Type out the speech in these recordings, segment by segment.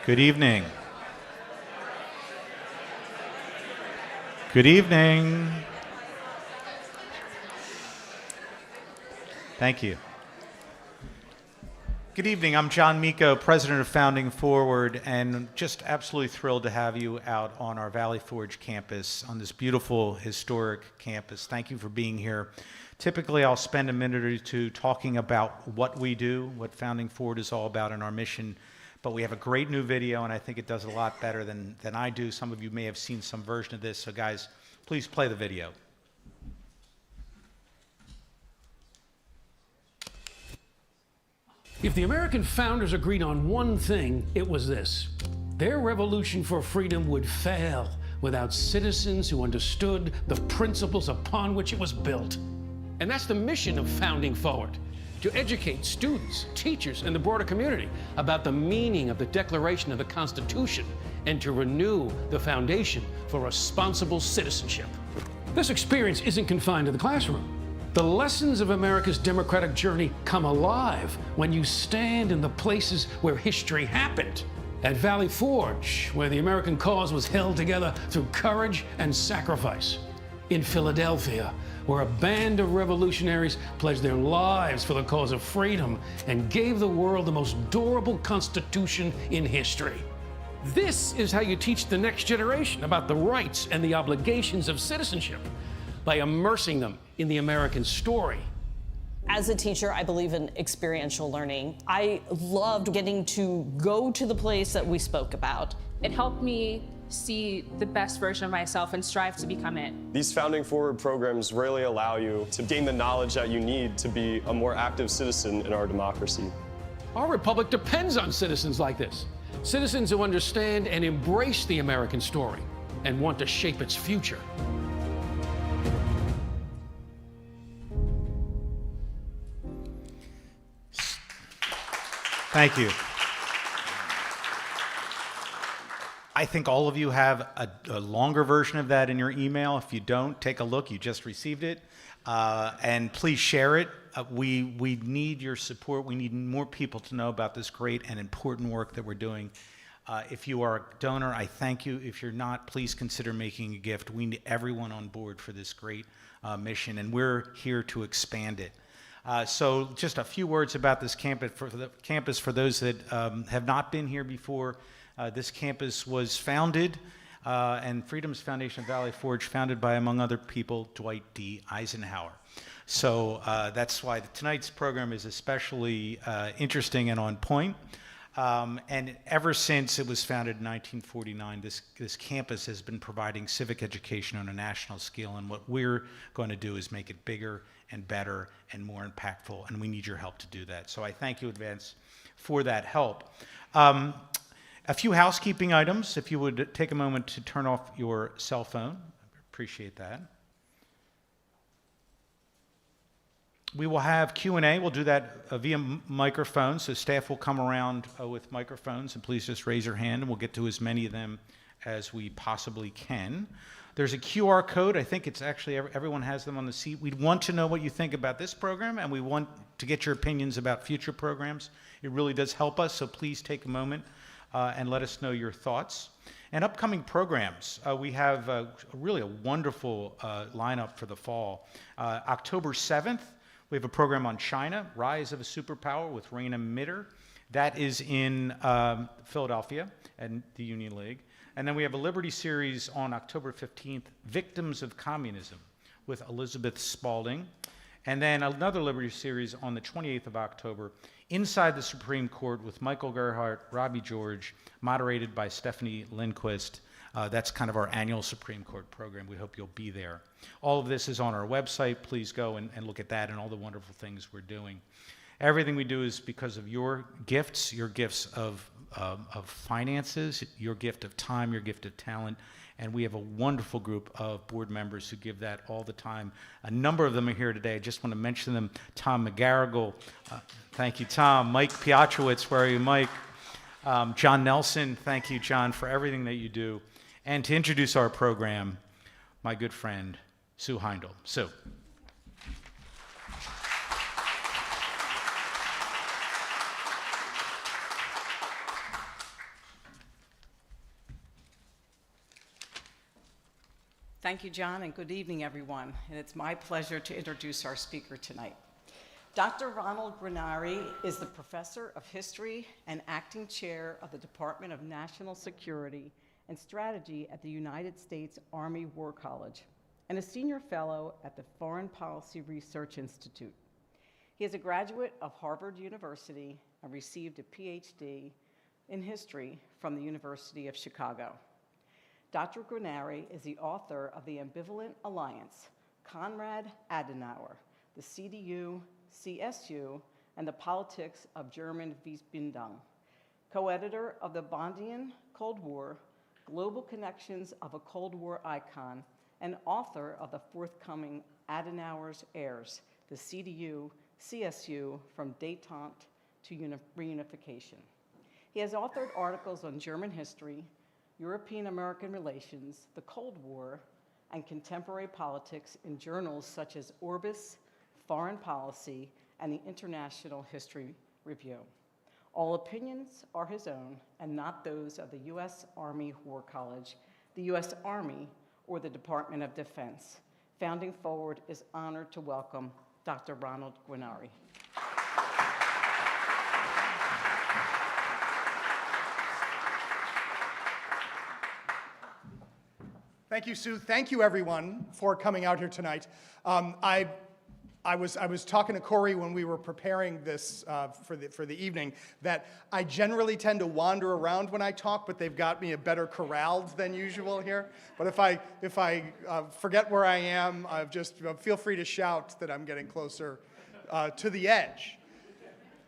Good evening. Good evening. Thank you. Good evening. I'm John Miko, president of Founding Forward, and just absolutely thrilled to have you out on our Valley Forge campus, on this beautiful, historic campus. Thank you for being here. Typically, I'll spend a minute or two talking about what we do, what Founding Forward is all about, and our mission. But we have a great new video, and I think it does a lot better than I do. Some of you may have seen some version of this, so guys, please play the video. If the American founders agreed on one thing, it was this: their revolution for freedom would fail without citizens who understood the principles upon which it was built. And that's the mission of Founding Forward: to educate students, teachers, and the broader community about the meaning of the Declaration of the Constitution and to renew the foundation for responsible citizenship. This experience isn't confined to the classroom. The lessons of America's democratic journey come alive when you stand in the places where history happened. At Valley Forge, where the American cause was held together through courage and sacrifice. In Philadelphia, where a band of revolutionaries pledged their lives for the cause of freedom and gave the world the most durable constitution in history. This is how you teach the next generation about the rights and the obligations of citizenship, by immersing them in the American story. As a teacher, I believe in experiential learning. I loved getting to go to the place that we spoke about. It helped me see the best version of myself and strive to become it. These Founding Forward programs really allow you to gain the knowledge that you need to be a more active citizen in our democracy. Our republic depends on citizens like this. Citizens who understand and embrace the American story and want to shape its future. Thank you. I think all of you have a longer version of that in your email. If you don't, take a look. You just received it. And please share it. We need your support. We need more people to know about this great and important work that we're doing. If you are a donor, I thank you. If you're not, please consider making a gift. We need everyone on board for this great mission, and we're here to expand it. So just a few words about this campus for those that have not been here before. This campus was founded, and Freedom's Foundation of Valley Forge, founded by, among other people, Dwight D. Eisenhower. So that's why tonight's program is especially interesting and on point. And ever since it was founded in 1949, this campus has been providing civic education on a national scale, and what we're going to do is make it bigger and better and more impactful, and we need your help to do that. So I thank you in advance for that help. A few housekeeping items. If you would take a moment to turn off your cell phone, I appreciate that. We will have Q&A. We'll do that via microphone, so staff will come around with microphones, and please just raise your hand, and we'll get to as many of them as we possibly can. There's a QR code. I think it's actually everyone has them on the seat. We'd want to know what you think about this program, and we want to get your opinions about future programs. It really does help us, so please take a moment and let us know your thoughts. And upcoming programs, we have really a wonderful lineup for the fall. October 7th, we have a program on China, Rise of a Superpower with Raina Mitter. That is in Philadelphia and the Union League. And then we have a Liberty series on October 15th, Victims of Communism, with Elizabeth Spaulding. And then another Liberty series on the 28th of October, Inside the Supreme Court, with Michael Gerhardt, Robbie George, moderated by Stephanie Lindquist. That's kind of our annual Supreme Court program. We hope you'll be there. All of this is on our website. Please go and look at that and all the wonderful things we're doing. Everything we do is because of your gifts of finances, your gift of time, your gift of talent, and we have a wonderful group of board members who give that all the time. A number of them are here today. I just want to mention them. Tom McGarrigle, thank you, Tom. Mike Piotrowicz, where are you, Mike? John Nelson, thank you, John, for everything that you do. And to introduce our program, my good friend, Sue Heindel. Sue. Thank you, John, and good evening, everyone. And it's my pleasure to introduce our speaker tonight. Dr. Ronald Granieri is the Professor of History and Acting Chair of the Department of National Security and Strategy at the United States Army War College and a Senior Fellow at the Foreign Policy Research Institute. He is a graduate of Harvard University and received a PhD in history from the University of Chicago. Dr. Granieri is the author of The Ambivalent Alliance, Konrad Adenauer, the CDU, CSU, and the Politics of German Wiesbindung, co-editor of The Bondian Cold War, Global Connections of a Cold War Icon, and author of the forthcoming Adenauer's Heirs, the CDU, CSU, from Détente to Reunification. He has authored articles on German history, European-American relations, the Cold War, and contemporary politics in journals such as Orbis, Foreign Policy, and the International History Review. All opinions are his own and not those of the U.S. Army War College, the U.S. Army, or the Department of Defense. Founding Forward is honored to welcome Dr. Ronald Granieri. Thank you, Sue. Thank you, everyone, for coming out here tonight. I was talking to Corey when we were preparing this for the evening that I generally tend to wander around when I talk, but they've got me a better corralled than usual here. But if I forget where I am, just feel free to shout that I'm getting closer to the edge.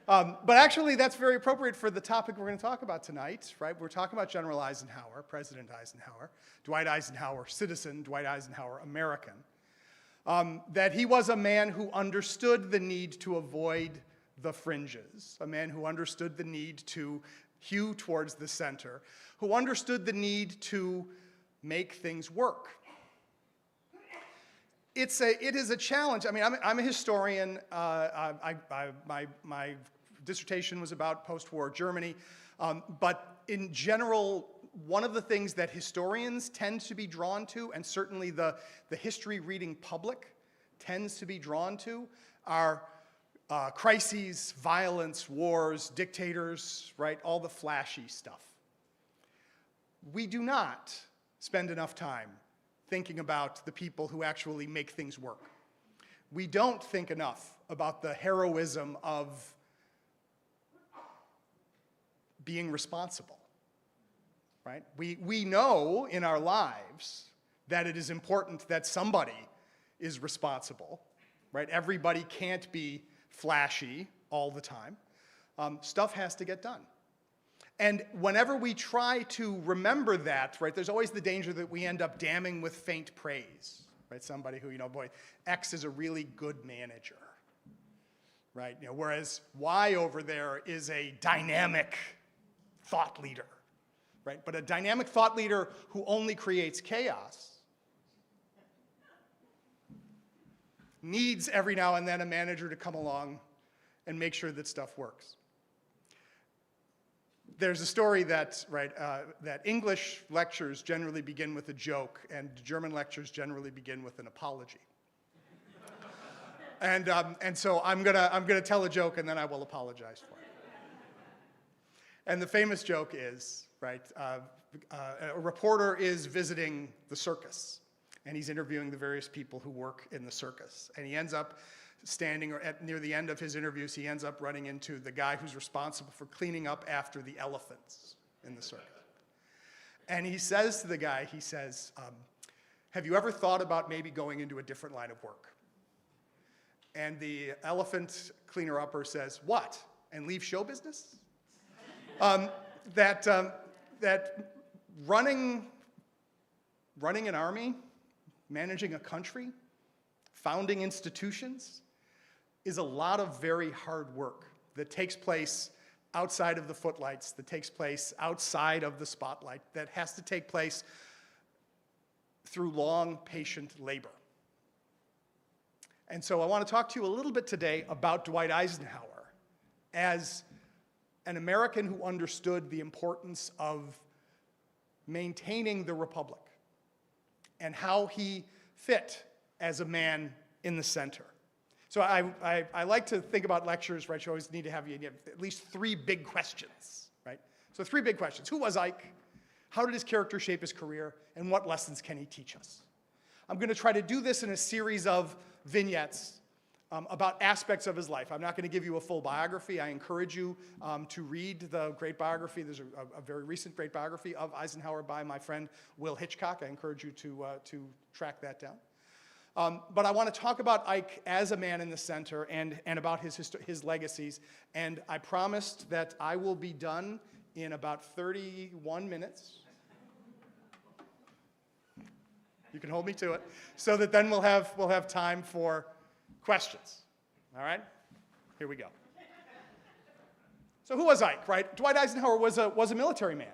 But actually, that's very appropriate for the topic we're going to talk about tonight, right? We're talking about General Eisenhower, President Eisenhower, Dwight Eisenhower, citizen, Dwight Eisenhower, American. That he was a man who understood the need to avoid the fringes, a man who understood the need to hew towards the center, who understood the need to make things work. It is a challenge. I mean, I'm a historian. My dissertation was about post-war Germany. But in general, one of the things that historians tend to be drawn to, and certainly the history reading public tends to be drawn to, are crises, violence, wars, dictators, right? All the flashy stuff. We do not spend enough time thinking about the people who actually make things work. We don't think enough about the heroism of being responsible, right? We know in our lives that it is important that somebody is responsible, right? Everybody can't be flashy all the time. Stuff has to get done. And whenever we try to remember that, right, there's always the danger that we end up damning with faint praise, right? Somebody who, boy, X is a really good manager, right? Whereas Y over there is a dynamic thought leader, right? But a dynamic thought leader who only creates chaos needs every now and then a manager to come along and make sure that stuff works. There's a story that, that English lectures generally begin with a joke, and German lectures generally begin with an apology. And so I'm gonna tell a joke, and then I will apologize for it. And the famous joke is, a reporter is visiting the circus, and he's interviewing the various people who work in the circus, and he ends up standing, or near the end of his interviews, he ends up running into the guy who's responsible for cleaning up after the elephants in the circus. And he says to the guy, he says, have you ever thought about maybe going into a different line of work? And the elephant cleaner-upper says, what, and leave show business? That running an army, managing a country, founding institutions, is a lot of very hard work that takes place outside of the footlights, that takes place outside of the spotlight, that has to take place through long, patient labor. And so I want to talk to you a little bit today about Dwight Eisenhower as an American who understood the importance of maintaining the republic and how he fit as a man in the center. So I like to think about lectures, right? You always need to have at least 3 big questions, right? So 3 big questions. Who was Ike? How did his character shape his career? And what lessons can he teach us? I'm going to try to do this in a series of vignettes about aspects of his life. I'm not going to give you a full biography. I encourage you to read the great biography. There's a very recent great biography of Eisenhower by my friend Will Hitchcock. I encourage you to track that down. But I want to talk about Ike as a man in the center and about his legacies. And I promised that I will be done in about 31 minutes. You can hold me to it, so that then we'll have time for questions. All right? Here we go. So who was Ike, right? Dwight Eisenhower was a military man.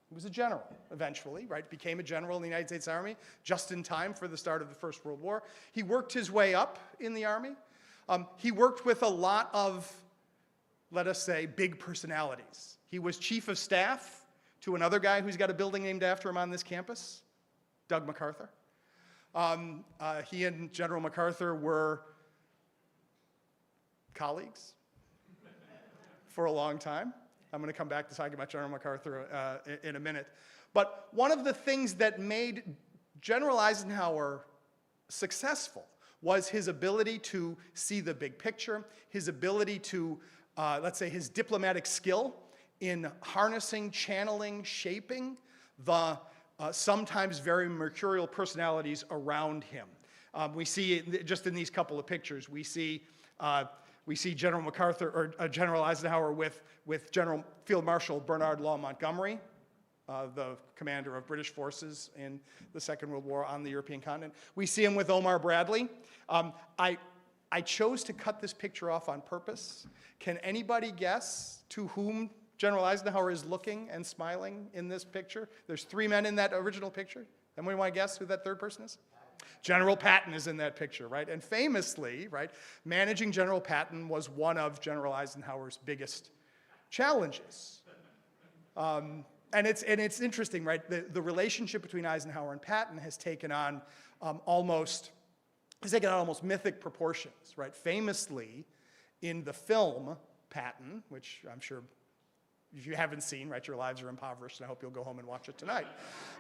He was a general eventually, right? Became a general in the United States Army just in time for the start of the First World War. He worked his way up in the Army. He worked with a lot of, let us say, big personalities. He was chief of staff to another guy who's got a building named after him on this campus, Doug MacArthur. He and General MacArthur were colleagues for a long time. I'm going to come back to talking about General MacArthur in a minute. But one of the things that made General Eisenhower successful was his ability to see the big picture, his ability to, let's say, his diplomatic skill in harnessing, channeling, shaping the sometimes very mercurial personalities around him. We see just in these couple of pictures, we see General MacArthur or General Eisenhower with General Field Marshal Bernard Law Montgomery, the commander of British forces in the Second World War on the European continent. We see him with Omar Bradley. I chose to cut this picture off on purpose. Can anybody guess to whom General Eisenhower is looking and smiling in this picture? There's 3 men in that original picture. Anybody want to guess who that 3rd person is? General Patton is in that picture, right? And famously, right, managing General Patton was one of General Eisenhower's biggest challenges. And it's interesting, right? The relationship between Eisenhower and Patton has taken on almost mythic proportions, right? Famously, in the film Patton, which I'm sure if you haven't seen, right, your lives are impoverished, and I hope you'll go home and watch it tonight.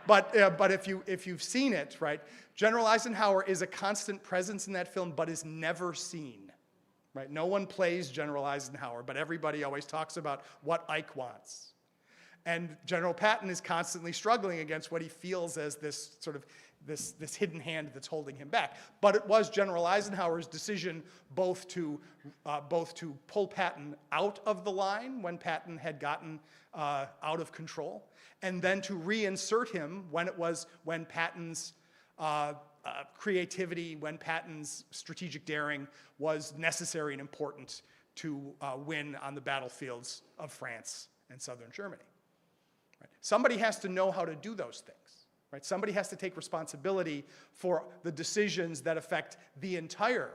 But if you've seen it, right, General Eisenhower is a constant presence in that film, but is never seen, right? No one plays General Eisenhower, but everybody always talks about what Ike wants. And General Patton is constantly struggling against what he feels as this sort of this hidden hand that's holding him back. But it was General Eisenhower's decision both to pull Patton out of the line when Patton had gotten out of control, and then to reinsert him when Patton's creativity, when Patton's strategic daring was necessary and important to win on the battlefields of France and southern Germany. Right? Somebody has to know how to do those things. Right? Somebody has to take responsibility for the decisions that affect the entire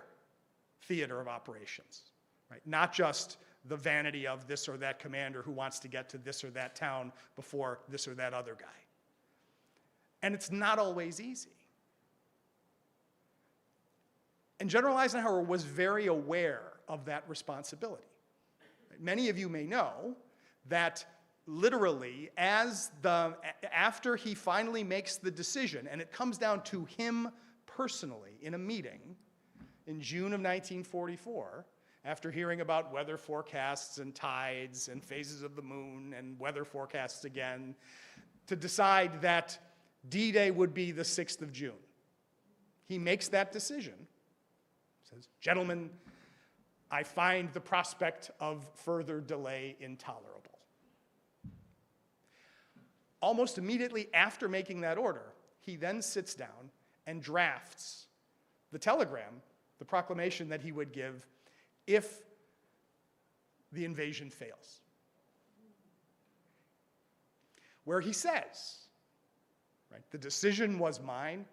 theater of operations, right? Not just the vanity of this or that commander who wants to get to this or that town before this or that other guy. And it's not always easy. And General Eisenhower was very aware of that responsibility. Right? Many of you may know that literally, after he finally makes the decision, and it comes down to him personally in a meeting in June of 1944, after hearing about weather forecasts and tides and phases of the moon and weather forecasts again, to decide that D-Day would be the 6th of June. He makes that decision. Says, "Gentlemen, I find the prospect of further delay intolerable." Almost immediately after making that order, he then sits down and drafts the telegram, the proclamation that he would give if the invasion fails, where he says, right, the decision was mine,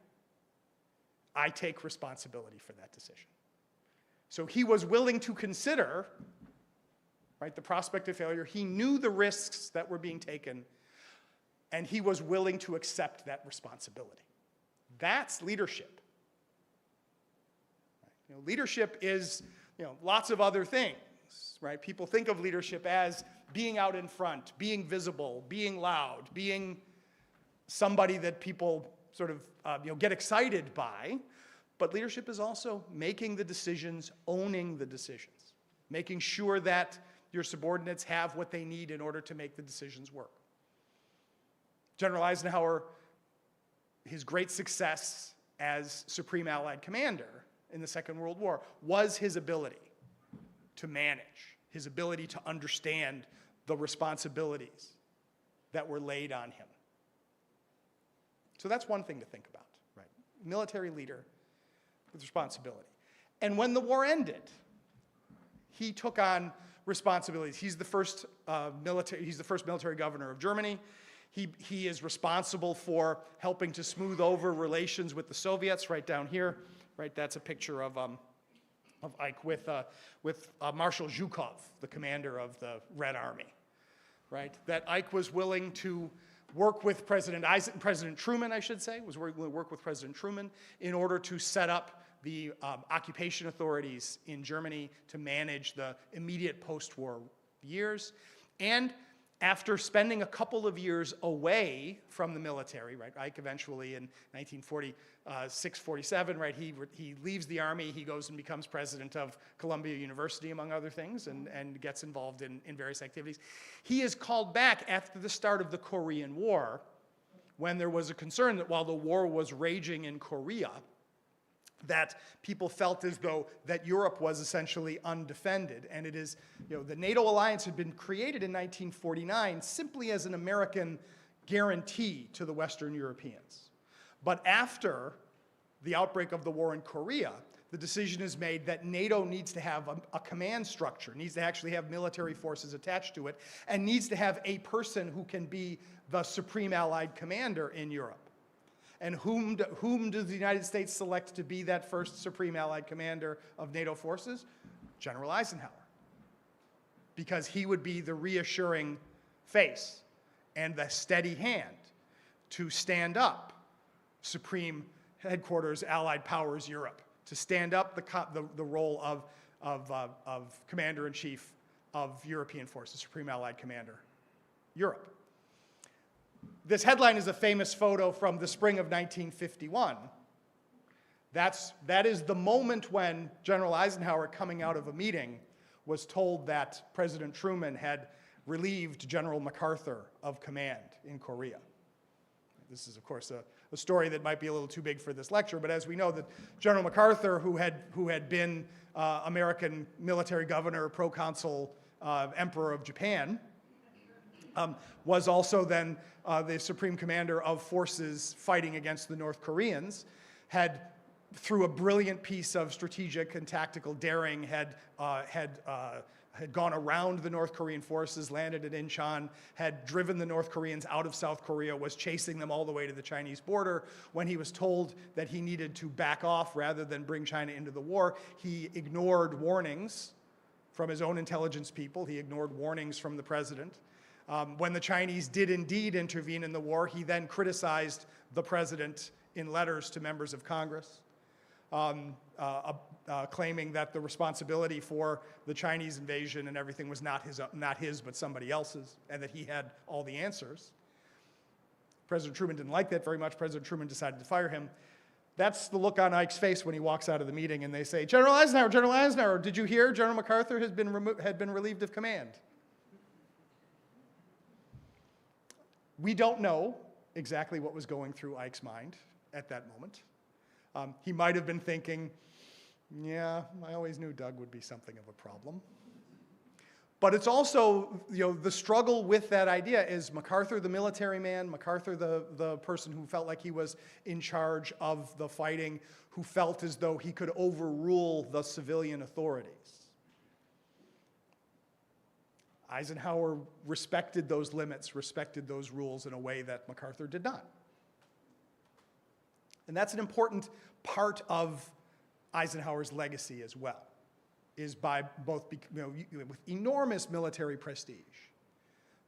I take responsibility for that decision. So he was willing to consider, right, the prospect of failure. He knew the risks that were being taken, and he was willing to accept that responsibility. That's leadership. Leadership is, lots of other things, right? People think of leadership as being out in front, being visible, being loud, being somebody that people sort of, get excited by. But leadership is also making the decisions, owning the decisions, making sure that your subordinates have what they need in order to make the decisions work. General Eisenhower, his great success as Supreme Allied Commander in the Second World War was his ability to manage, his ability to understand the responsibilities that were laid on him. So that's one thing to think about, right? Military leader with responsibility. And when the war ended, he took on responsibilities. He's the first military governor of Germany. He is responsible for helping to smooth over relations with the Soviets, right down here. Right, that's a picture of Ike with Marshal Zhukov, the commander of the Red Army. Right, that Ike was willing to work with President Truman, I should say, was willing to work with President Truman in order to set up the occupation authorities in Germany to manage the immediate post-war years. And after spending a couple of years away from the military, right, Ike eventually in 1946-47, right, he leaves the army, he goes and becomes president of Columbia University, among other things, and gets involved in various activities. He is called back after the start of the Korean War, when there was a concern that while the war was raging in Korea, that people felt as though that Europe was essentially undefended. And it is, the NATO alliance had been created in 1949 simply as an American guarantee to the Western Europeans. But after the outbreak of the war in Korea, the decision is made that NATO needs to have a command structure, needs to actually have military forces attached to it, and needs to have a person who can be the Supreme Allied Commander in Europe. And whom does the United States select to be that first Supreme Allied Commander of NATO forces? General Eisenhower. Because he would be the reassuring face and the steady hand to stand up Supreme Headquarters Allied Powers Europe, to stand up the role of Commander-in-Chief of European forces, Supreme Allied Commander, Europe. This headline is a famous photo from the spring of 1951. That is the moment when General Eisenhower, coming out of a meeting, was told that President Truman had relieved General MacArthur of command in Korea. This is, of course, a story that might be a little too big for this lecture, but as we know, that General MacArthur, who had been American military governor, proconsul, emperor of Japan, was also then the supreme commander of forces fighting against the North Koreans, had, through a brilliant piece of strategic and tactical daring, had gone around the North Korean forces, landed at Incheon, had driven the North Koreans out of South Korea, was chasing them all the way to the Chinese border. When he was told that he needed to back off rather than bring China into the war, he ignored warnings from his own intelligence people. He ignored warnings from the president. When the Chinese did indeed intervene in the war, he then criticized the president in letters to members of Congress, claiming that the responsibility for the Chinese invasion and everything was not his, but somebody else's, and that he had all the answers. President Truman didn't like that very much. President Truman decided to fire him. That's the look on Ike's face when he walks out of the meeting and they say, General Eisenhower, did you hear General MacArthur had been relieved of command? We don't know exactly what was going through Ike's mind at that moment. He might have been thinking, yeah, I always knew Doug would be something of a problem. But it's also, the struggle with that idea is MacArthur the military man, MacArthur the person who felt like he was in charge of the fighting, who felt as though he could overrule the civilian authorities. Eisenhower respected those limits, respected those rules in a way that MacArthur did not. And that's an important part of Eisenhower's legacy as well, is by both with enormous military prestige,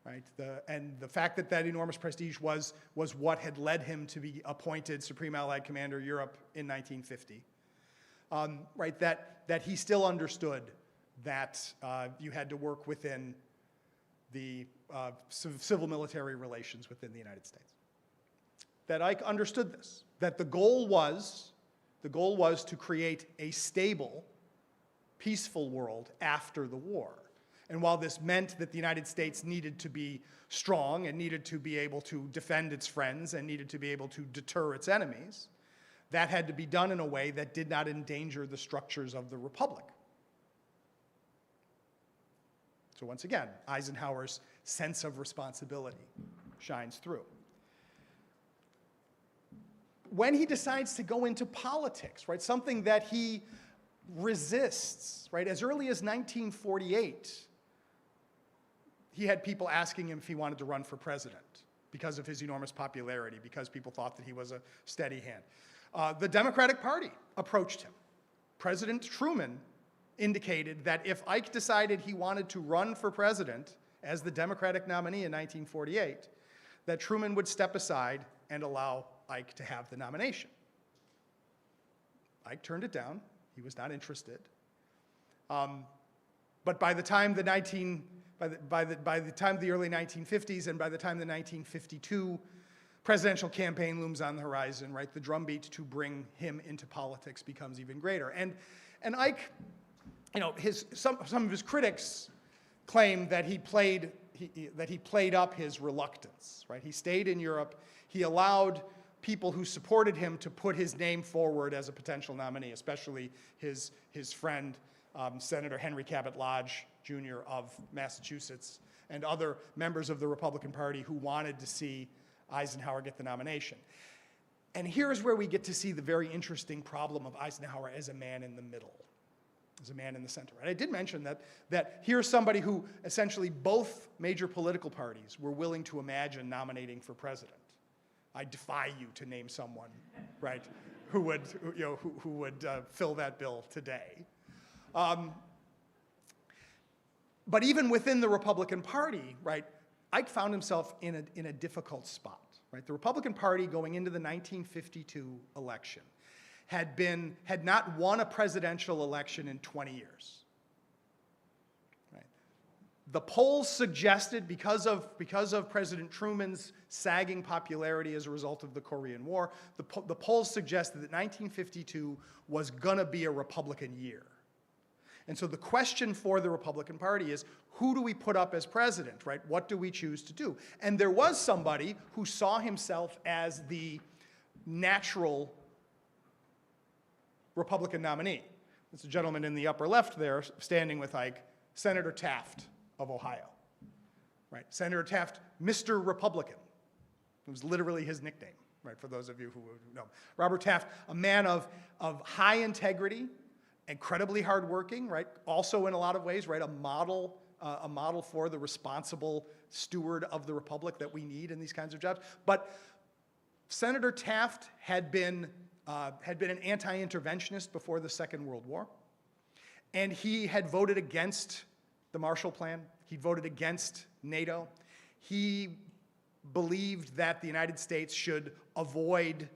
right? And the fact that that enormous prestige was what had led him to be appointed Supreme Allied Commander Europe in 1950, right? That he still understood that you had to work within the civil-military relations within the United States. That Ike understood this, that the goal was to create a stable, peaceful world after the war. And while this meant that the United States needed to be strong and needed to be able to defend its friends and needed to be able to deter its enemies, that had to be done in a way that did not endanger the structures of the republic. So once again, Eisenhower's sense of responsibility shines through. When he decides to go into politics, right, something that he resists, right, as early as 1948, he had people asking him if he wanted to run for president because of his enormous popularity, because people thought that he was a steady hand. The Democratic Party approached him. President Truman indicated that if Ike decided he wanted to run for president as the Democratic nominee in 1948, that Truman would step aside and allow Ike to have the nomination. Ike turned it down. He was not interested. But by the time the early 1950s and by the time the 1952 presidential campaign looms on the horizon, right, the drumbeat to bring him into politics becomes even greater. And Ike, you know, some of his critics claim that he played up his reluctance, right? He stayed in Europe. He allowed people who supported him to put his name forward as a potential nominee, especially his friend, Senator Henry Cabot Lodge, Jr. of Massachusetts, and other members of the Republican Party who wanted to see Eisenhower get the nomination. And here's where we get to see the very interesting problem of Eisenhower as a man in the middle, as a man in the center. And I did mention that here's somebody who essentially both major political parties were willing to imagine nominating for president. I defy you to name someone, right, who would fill that bill today. But even within the Republican Party, right, Ike found himself in a difficult spot. Right, the Republican Party going into the 1952 election had not won a presidential election in 20 years. Right. The polls suggested, because of President Truman's sagging popularity as a result of the Korean War, the polls suggested that 1952 was going to be a Republican year. And so the question for the Republican Party is, who do we put up as president, right? What do we choose to do? And there was somebody who saw himself as the natural Republican nominee. There's a gentleman in the upper left there standing with Ike, Senator Taft of Ohio, right? Senator Taft, Mr. Republican. It was literally his nickname, right, for those of you who know. Robert Taft, a man of high integrity, incredibly hardworking, right? Also in a lot of ways, right, a model for the responsible steward of the republic that we need in these kinds of jobs. But Senator Taft had been an anti-interventionist before the Second World War, and he had voted against the Marshall Plan. He voted against NATO. He believed that the United States should avoid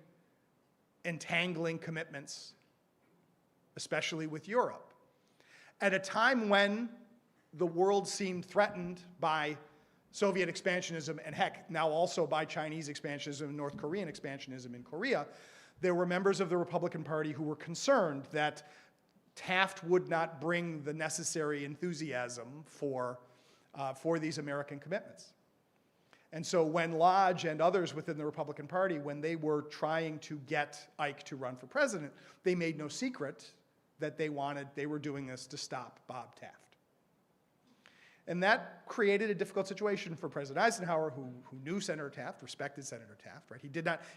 entangling commitments, especially with Europe, at a time when the world seemed threatened by Soviet expansionism and, heck, now also by Chinese expansionism and North Korean expansionism in Korea. There were members of the Republican Party who were concerned that Taft would not bring the necessary enthusiasm for these American commitments. And so when Lodge and others within the Republican Party, when they were trying to get Ike to run for president, they made no secret that they were doing this to stop Bob Taft. And that created a difficult situation for President Eisenhower, who knew Senator Taft, respected Senator Taft, right?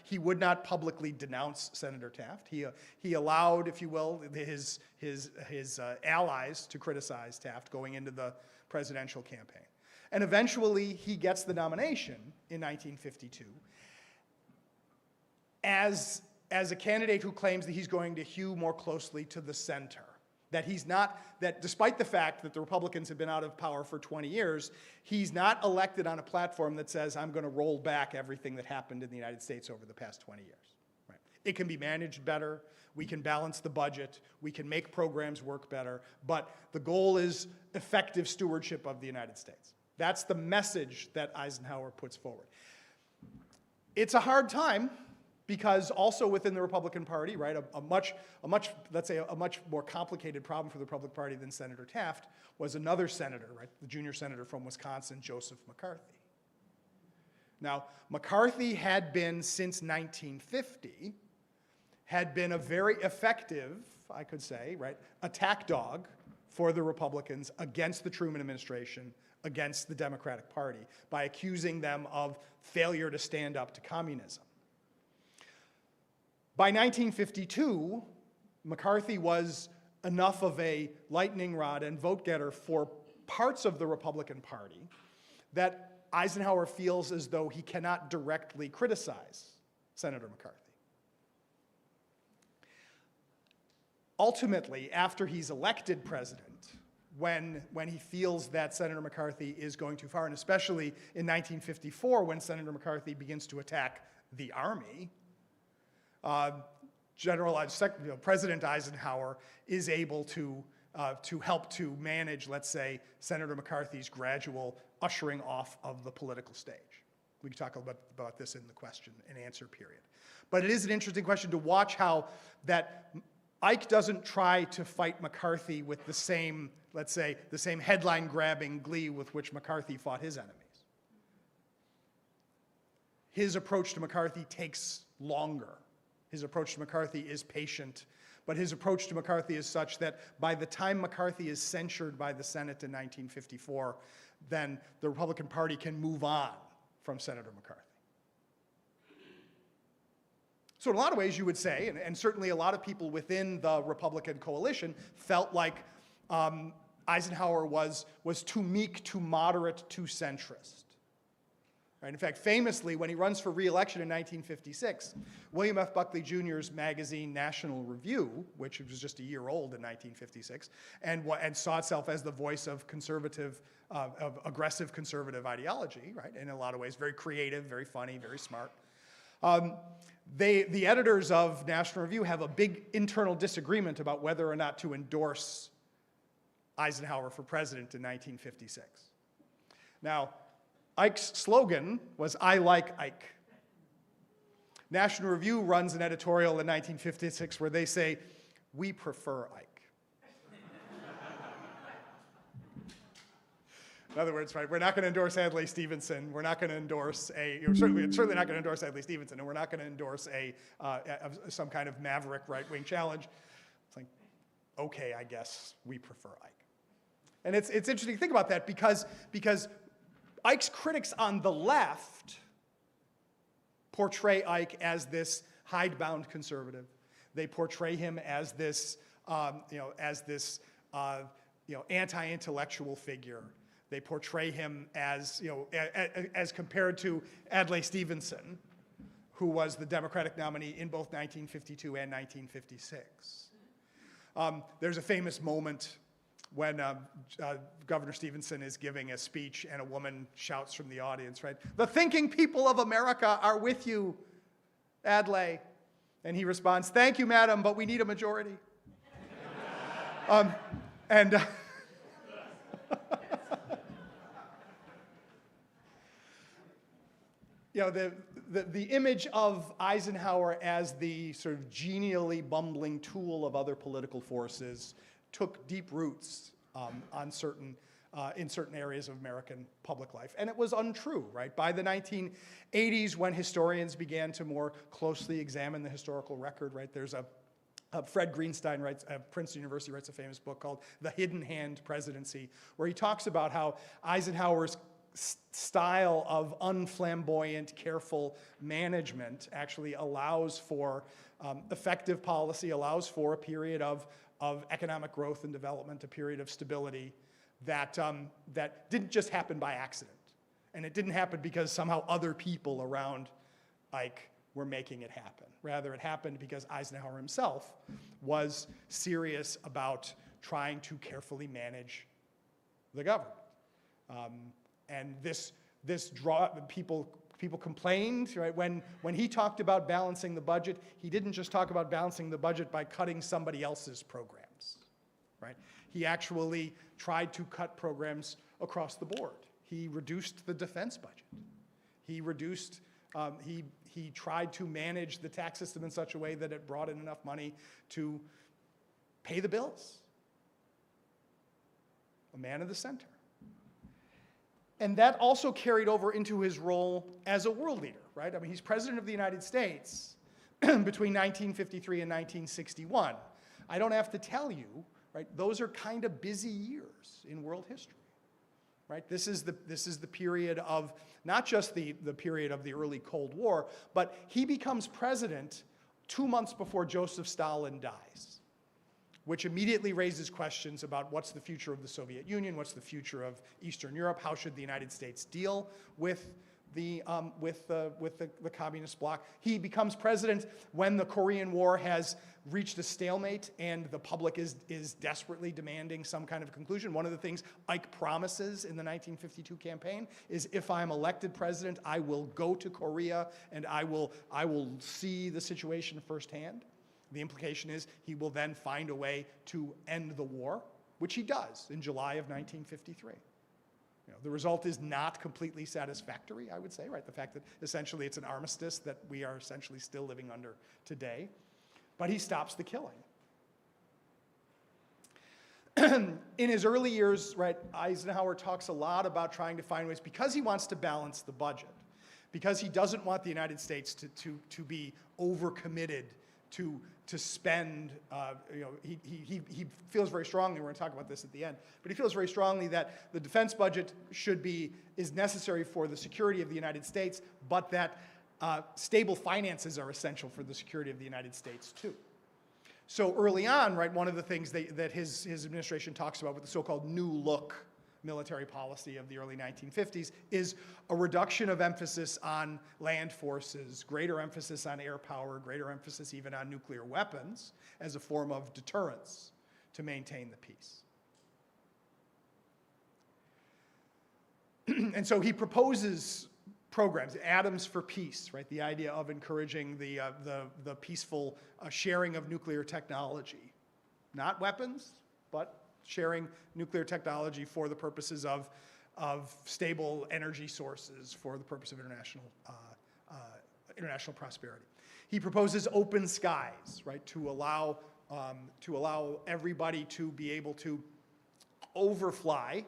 He would not publicly denounce Senator Taft. He allowed, if you will, his allies to criticize Taft going into the presidential campaign. And eventually, he gets the nomination in 1952 as a candidate who claims that he's going to hew more closely to the center, That he's not, that despite the fact that the Republicans have been out of power for 20 years, he's not elected on a platform that says, I'm going to roll back everything that happened in the United States over the past 20 years. Right? It can be managed better. We can balance the budget. We can make programs work better. But the goal is effective stewardship of the United States. That's the message that Eisenhower puts forward. It's a hard time, because also within the Republican Party, right, let's say a much more complicated problem for the Republican Party than Senator Taft was another senator, right, the junior senator from Wisconsin, Joseph McCarthy. Now, McCarthy had been, since 1950, had been a very effective, I could say, right, attack dog for the Republicans against the Truman administration, against the Democratic Party, by accusing them of failure to stand up to communism. By 1952, McCarthy was enough of a lightning rod and vote-getter for parts of the Republican Party that Eisenhower feels as though he cannot directly criticize Senator McCarthy. Ultimately, after he's elected president, when he feels that Senator McCarthy is going too far, and especially in 1954 when Senator McCarthy begins to attack the Army, President Eisenhower is able to help to manage, let's say, Senator McCarthy's gradual ushering off of the political stage. We can talk about this in the question and answer period. But it is an interesting question to watch how that Ike doesn't try to fight McCarthy with the same, let's say, the same headline-grabbing glee with which McCarthy fought his enemies. His approach to McCarthy takes longer. His approach to McCarthy is patient, but his approach to McCarthy is such that by the time McCarthy is censured by the Senate in 1954, then the Republican Party can move on from Senator McCarthy. So in a lot of ways you would say, and certainly a lot of people within the Republican coalition felt like Eisenhower was too meek, too moderate, too centrist. Right? In fact, famously, when he runs for re-election in 1956, William F. Buckley Jr.'s magazine National Review, which was just a year old in 1956, and saw itself as the voice of conservative, of aggressive conservative ideology, right? In a lot of ways, very creative, very funny, very smart. The editors of National Review have a big internal disagreement about whether or not to endorse Eisenhower for president in 1956. Now, Ike's slogan was, "I like Ike." National Review runs an editorial in 1956 where they say, "We prefer Ike." In other words, right, we're not going to endorse Adlai Stevenson. We're not going to endorse certainly not going to endorse Adlai Stevenson, and we're not going to endorse some kind of maverick right-wing challenge. It's like, okay, I guess we prefer Ike. And it's interesting to think about that because Ike's critics on the left portray Ike as this hidebound conservative. They portray him as this, anti-intellectual figure. They portray him as, as compared to Adlai Stevenson, who was the Democratic nominee in both 1952 and 1956. There's a famous moment when Governor Stevenson is giving a speech and a woman shouts from the audience, right, "The thinking people of America are with you, Adlai." And he responds, "Thank you, madam, but we need a majority." The image of Eisenhower as the sort of genially bumbling tool of other political forces took deep roots in certain areas of American public life. And it was untrue, right? By the 1980s, when historians began to more closely examine the historical record, right, there's Fred Greenstein at Princeton University writes a famous book called The Hidden Hand Presidency, where he talks about how Eisenhower's style of unflamboyant, careful management actually allows for effective policy, allows for a period of economic growth and development, a period of stability that didn't just happen by accident. And it didn't happen because somehow other people around Ike were making it happen. Rather, it happened because Eisenhower himself was serious about trying to carefully manage the government. And this people complained, right? When he talked about balancing the budget, he didn't just talk about balancing the budget by cutting somebody else's programs, right? He actually tried to cut programs across the board. He reduced the defense budget. He reduced, he tried to manage the tax system in such a way that it brought in enough money to pay the bills. A man of the center. And that also carried over into his role as a world leader, right? I mean, he's president of the United States between 1953 and 1961. I don't have to tell you, right? Those are kind of busy years in world history, right? This is the period of, not just the period of the early Cold War, but he becomes president 2 months before Joseph Stalin dies, which immediately raises questions about what's the future of the Soviet Union, what's the future of Eastern Europe, how should the United States deal with the communist bloc. He becomes president when the Korean War has reached a stalemate and the public is desperately demanding some kind of conclusion. One of the things Ike promises in the 1952 campaign is, if I'm elected president, I will go to Korea and I will see the situation firsthand. The implication is he will then find a way to end the war, which he does in July of 1953. The result is not completely satisfactory, I would say, right? The fact that essentially it's an armistice that we are essentially still living under today. But he stops the killing. In his early years, right, Eisenhower talks a lot about trying to find ways, because he wants to balance the budget, because he doesn't want the United States to be overcommitted to spend, he feels very strongly, we're going to talk about this at the end, but he feels very strongly that the defense budget is necessary for the security of the United States, but that stable finances are essential for the security of the United States too. So early on, right, one of the things that his administration talks about with the so-called New Look military policy of the early 1950s is a reduction of emphasis on land forces, greater emphasis on air power, greater emphasis even on nuclear weapons as a form of deterrence to maintain the peace. And so he proposes programs, Atoms for Peace, right? The idea of encouraging the peaceful sharing of nuclear technology. Not weapons, but sharing nuclear technology for the purposes of stable energy sources, for the purpose of international prosperity. He proposes open skies, right, to allow everybody to be able to overfly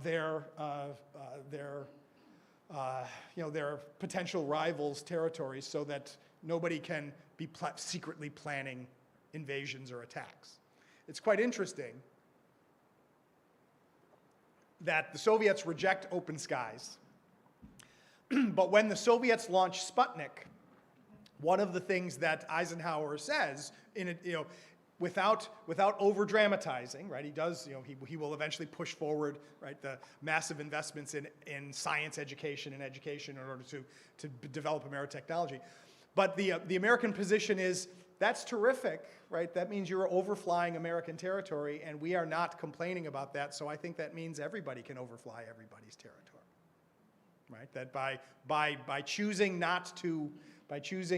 their potential rivals' territories, so that nobody can be secretly planning invasions or attacks. It's quite interesting that the Soviets reject open skies, but when the Soviets launch Sputnik, one of the things that Eisenhower says, without over-dramatizing, right? He will eventually push forward, right, the massive investments in science education and education in order to develop American technology. But the American position is, that's terrific, right? That means you're overflying American territory, and we are not complaining about that. So I think that means everybody can overfly everybody's territory, right? That by choosing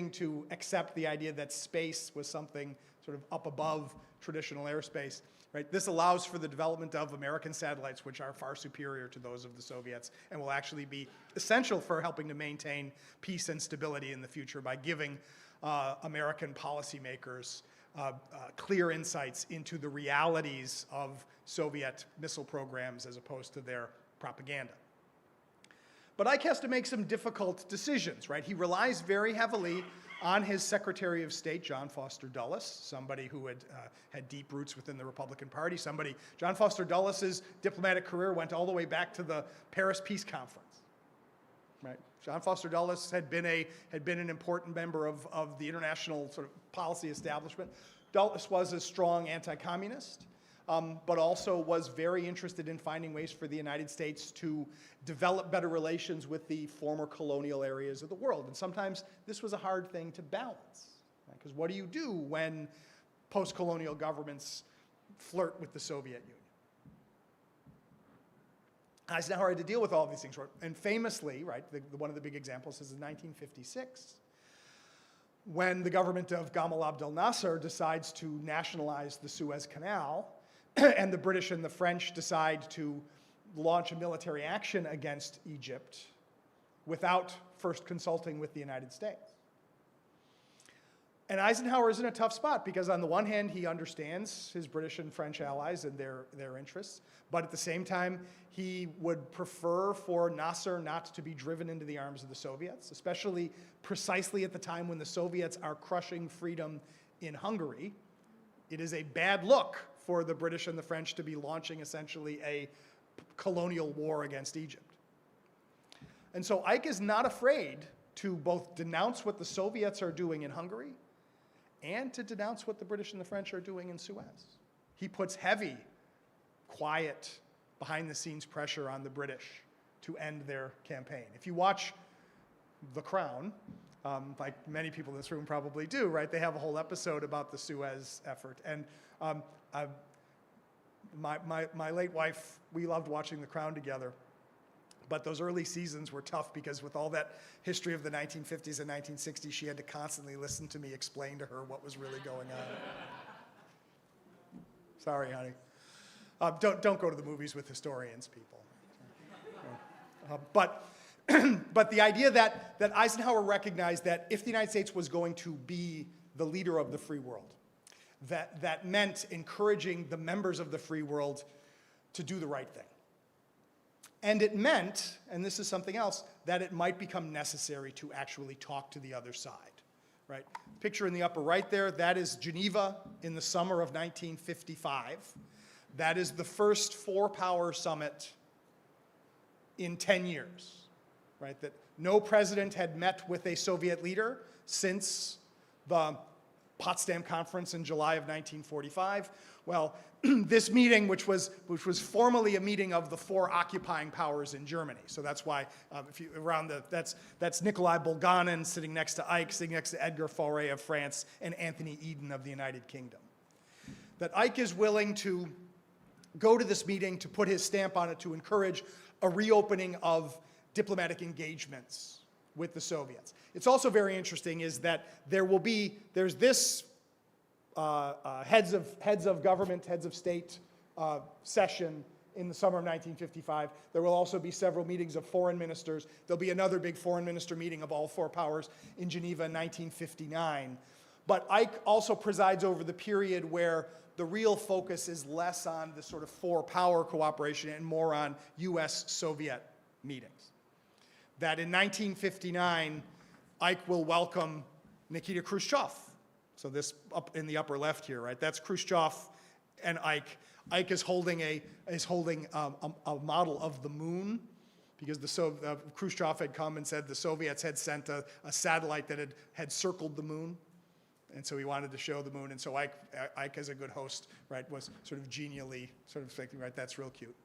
to accept the idea that space was something sort of up above traditional airspace, right? This allows for the development of American satellites, which are far superior to those of the Soviets, and will actually be essential for helping to maintain peace and stability in the future by giving American policymakers clear insights into the realities of Soviet missile programs as opposed to their propaganda. But Ike has to make some difficult decisions, right? He relies very heavily on his Secretary of State, John Foster Dulles, somebody who had deep roots within the Republican Party. John Foster Dulles's diplomatic career went all the way back to the Paris Peace Conference, right? John Foster Dulles had been an important member of the international sort of policy establishment. Dulles was a strong anti-communist, but also was very interested in finding ways for the United States to develop better relations with the former colonial areas of the world. And sometimes this was a hard thing to balance, because right? What do you do when post-colonial governments flirt with the Soviet Union. Eisenhower had to deal with all of these things, and famously, right, one of the big examples is in 1956, when the government of Gamal Abdel Nasser decides to nationalize the Suez Canal, and the British and the French decide to launch a military action against Egypt without first consulting with the United States. And Eisenhower is in a tough spot because on the one hand, he understands his British and French allies and their interests, but at the same time, he would prefer for Nasser not to be driven into the arms of the Soviets, especially precisely at the time when the Soviets are crushing freedom in Hungary. It is a bad look for the British and the French to be launching essentially a colonial war against Egypt. And so Ike is not afraid to both denounce what the Soviets are doing in Hungary and to denounce what the British and the French are doing in Suez. He puts heavy, quiet, behind-the-scenes pressure on the British to end their campaign. If you watch The Crown, like many people in this room probably do, right? They have a whole episode about the Suez effort. And my late wife, we loved watching The Crown together. But those early seasons were tough because with all that history of the 1950s and 1960s, she had to constantly listen to me explain to her what was really going on. Sorry, honey. Don't go to the movies with historians, people. But the idea that Eisenhower recognized that if the United States was going to be the leader of the free world, that meant encouraging the members of the free world to do the right thing. And it meant, and this is something else, that it might become necessary to actually talk to the other side, right? Picture in the upper right there, that is Geneva in the summer of 1955. That is the first four-power summit in 10 years, right? That no president had met with a Soviet leader since the Potsdam Conference in July of 1945. Well, this meeting, which was formally a meeting of the four occupying powers in Germany. So that's why, that's Nikolai Bulganin sitting next to Ike, sitting next to Edgar Faure of France, and Anthony Eden of the United Kingdom. That Ike is willing to go to this meeting to put his stamp on it to encourage a reopening of diplomatic engagements with the Soviets. It's also very interesting is that there's this heads of government, heads of state session in the summer of 1955. There will also be several meetings of foreign ministers. There'll be another big foreign minister meeting of all four powers in Geneva in 1959. But Ike also presides over the period where the real focus is less on the sort of four-power cooperation and more on US-Soviet meetings. That in 1959, Ike will welcome Nikita Khrushchev. So this up in the upper left here, right? That's Khrushchev and Ike. Ike is holding a model of the moon because Khrushchev had come and said the Soviets had sent a satellite that had circled the moon. And so he wanted to show the moon. And so Ike as a good host, right, was sort of genially sort of thinking, right, that's real cute.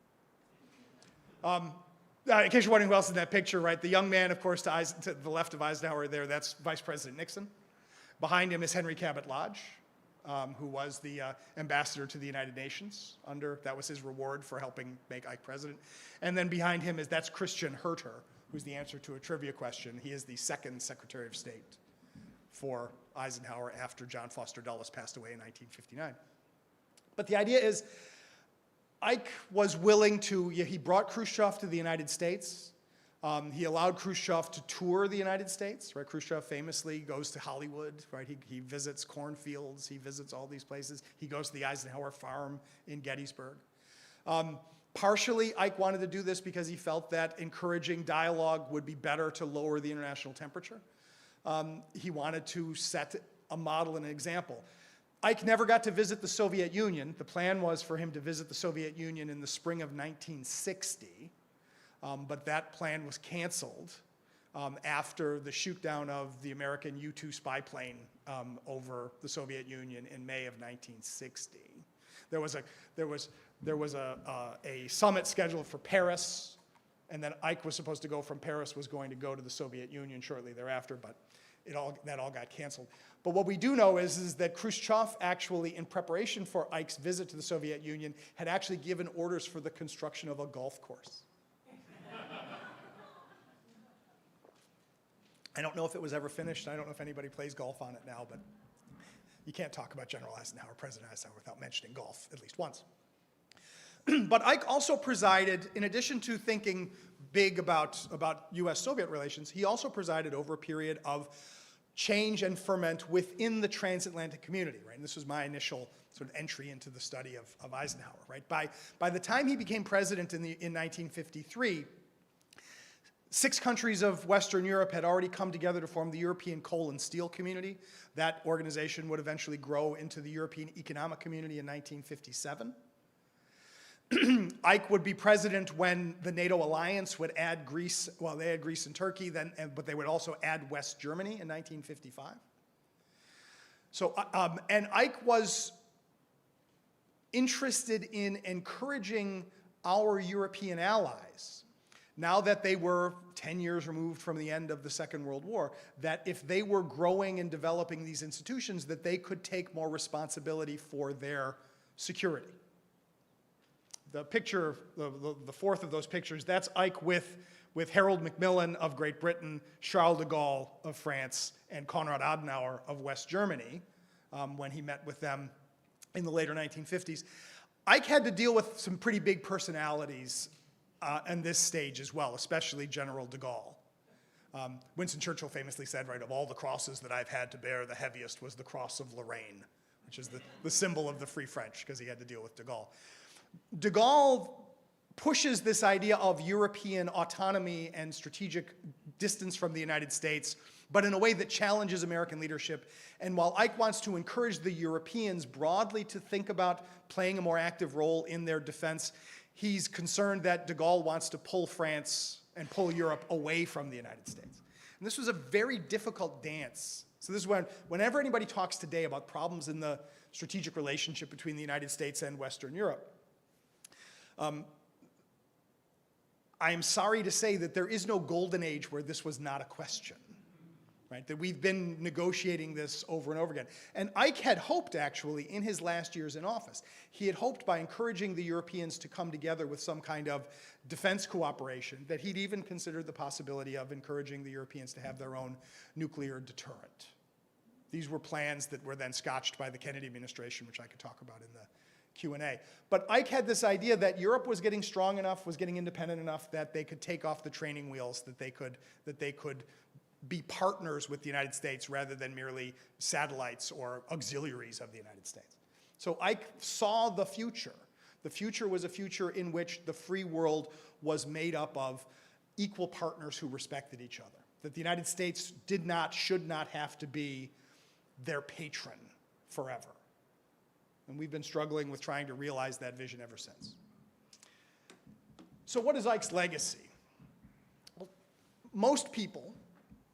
In case you're wondering who else is in that picture, right, the young man, of course, to the left of Eisenhower there, that's Vice President Nixon. Behind him is Henry Cabot Lodge, who was the ambassador to the United Nations. That was his reward for helping make Ike president. And then behind him that's Christian Herter, who's the answer to a trivia question. He is the second Secretary of State for Eisenhower after John Foster Dulles passed away in 1959. But the idea is Ike was willing to, he brought Khrushchev to the United States. He allowed Khrushchev to tour the United States, right? Khrushchev famously goes to Hollywood, right? He visits cornfields, he visits all these places. He goes to the Eisenhower farm in Gettysburg. Partially, Ike wanted to do this because he felt that encouraging dialogue would be better to lower the international temperature. He wanted to set a model and an example. Ike never got to visit the Soviet Union. The plan was for him to visit the Soviet Union in the spring of 1960. But that plan was canceled after the shootdown of the American U-2 spy plane over the Soviet Union in May of 1960. There was a summit scheduled for Paris, and then Ike was supposed to go from Paris, was going to go to the Soviet Union shortly thereafter, but that all got canceled. But what we do know is that Khrushchev actually, in preparation for Ike's visit to the Soviet Union, had actually given orders for the construction of a golf course. I don't know if it was ever finished. I don't know if anybody plays golf on it now, but you can't talk about General Eisenhower, President Eisenhower, without mentioning golf at least once. But Ike also presided, in addition to thinking big about US-Soviet relations, he also presided over a period of change and ferment within the transatlantic community, right? And this was my initial sort of entry into the study of Eisenhower, right? By the time he became president in 1953, 6 countries of Western Europe had already come together to form the European Coal and Steel Community. That organization would eventually grow into the European Economic Community in 1957. Ike would be president when the NATO alliance would add Greece, well, they had Greece and Turkey, but they would also add West Germany in 1955. So, and Ike was interested in encouraging our European allies, now that they were 10 years removed from the end of the Second World War, that if they were growing and developing these institutions, that they could take more responsibility for their security. The picture, the fourth of those pictures, that's Ike with Harold Macmillan of Great Britain, Charles de Gaulle of France, and Konrad Adenauer of West Germany when he met with them in the later 1950s. Ike had to deal with some pretty big personalities in this stage as well, especially General de Gaulle. Winston Churchill famously said, right, of all the crosses that I've had to bear, the heaviest was the cross of Lorraine, which is the symbol of the Free French, because he had to deal with de Gaulle. De Gaulle pushes this idea of European autonomy and strategic distance from the United States, but in a way that challenges American leadership. And while Ike wants to encourage the Europeans broadly to think about playing a more active role in their defense, he's concerned that de Gaulle wants to pull France and pull Europe away from the United States. And this was a very difficult dance. So this is whenever anybody talks today about problems in the strategic relationship between the United States and Western Europe, I am sorry to say that there is no golden age where this was not a question, right? That we've been negotiating this over and over again. And Ike had hoped, actually, in his last years in office, he had hoped by encouraging the Europeans to come together with some kind of defense cooperation, that he'd even considered the possibility of encouraging the Europeans to have their own nuclear deterrent. These were plans that were then scotched by the Kennedy administration, which I could talk about in the Q&A. But Ike had this idea that Europe was getting strong enough, was getting independent enough, that they could take off the training wheels, that they could be partners with the United States rather than merely satellites or auxiliaries of the United States. So Ike saw the future. The future was a future in which the free world was made up of equal partners who respected each other. That the United States should not have to be their patron forever. And we've been struggling with trying to realize that vision ever since. So what is Ike's legacy? Well, most people,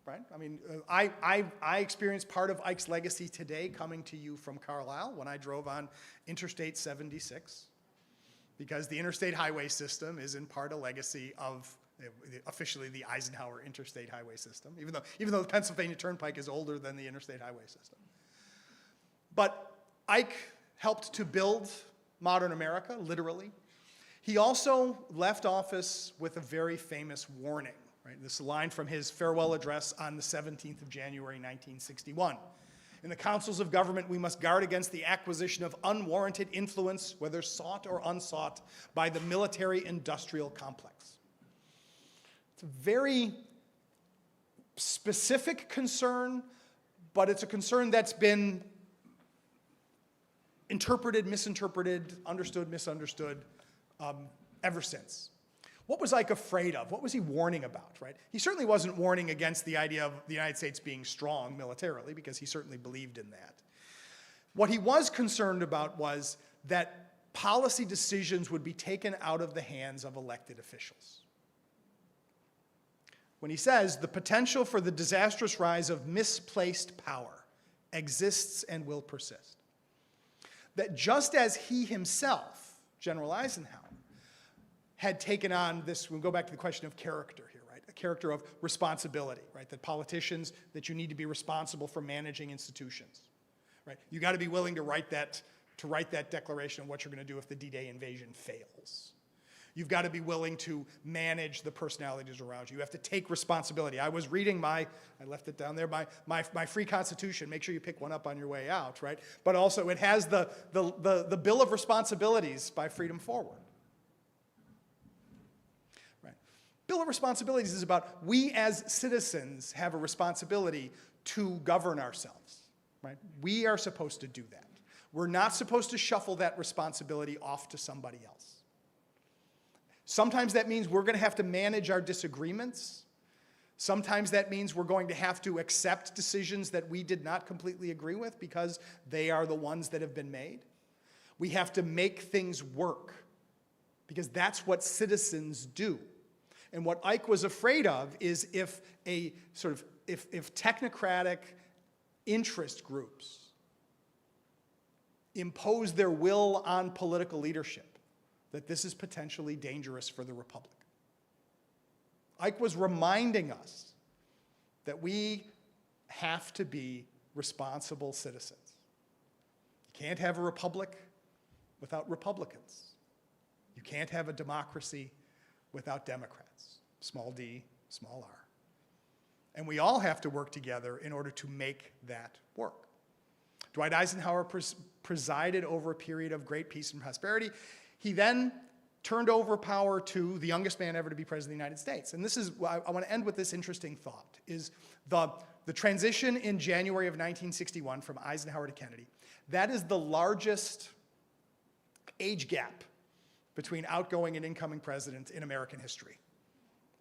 right? I mean, I experienced part of Ike's legacy today coming to you from Carlisle when I drove on Interstate 76, because the interstate highway system is in part a legacy of officially the Eisenhower interstate highway system, even though the Pennsylvania Turnpike is older than the interstate highway system. But Ike helped to build modern America, literally. He also left office with a very famous warning, right? This is a line from his farewell address on the 17th of January, 1961. In the councils of government, we must guard against the acquisition of unwarranted influence, whether sought or unsought, by the military-industrial complex. It's a very specific concern, but it's a concern that's been interpreted, misinterpreted, understood, misunderstood ever since. What was Ike afraid of? What was he warning about, right? He certainly wasn't warning against the idea of the United States being strong militarily, because he certainly believed in that. What he was concerned about was that policy decisions would be taken out of the hands of elected officials. When he says, the potential for the disastrous rise of misplaced power exists and will persist. That just as he himself, General Eisenhower, had taken on this, we'll go back to the question of character here, right? A character of responsibility, right? That politicians, that you need to be responsible for managing institutions, right? You got to be willing to write that declaration of what you're going to do if the D-Day invasion fails. You've got to be willing to manage the personalities around you. You have to take responsibility. I was reading I left it down there, my free Constitution. Make sure you pick one up on your way out, right? But also it has the Bill of Responsibilities by Freedom Forward. Right. Bill of Responsibilities is about we as citizens have a responsibility to govern ourselves, right? We are supposed to do that. We're not supposed to shuffle that responsibility off to somebody else. Sometimes that means we're going to have to manage our disagreements. Sometimes that means we're going to have to accept decisions that we did not completely agree with because they are the ones that have been made. We have to make things work because that's what citizens do. And what Ike was afraid of is if technocratic interest groups impose their will on political leadership, that this is potentially dangerous for the Republic. Ike was reminding us that we have to be responsible citizens. You can't have a republic without Republicans. You can't have a democracy without Democrats, small d, small r. And we all have to work together in order to make that work. Dwight Eisenhower presided over a period of great peace and prosperity. He then turned over power to the youngest man ever to be president of the United States. And this is, I want to end with this interesting thought, is the transition in January of 1961 from Eisenhower to Kennedy. That is the largest age gap between outgoing and incoming presidents in American history,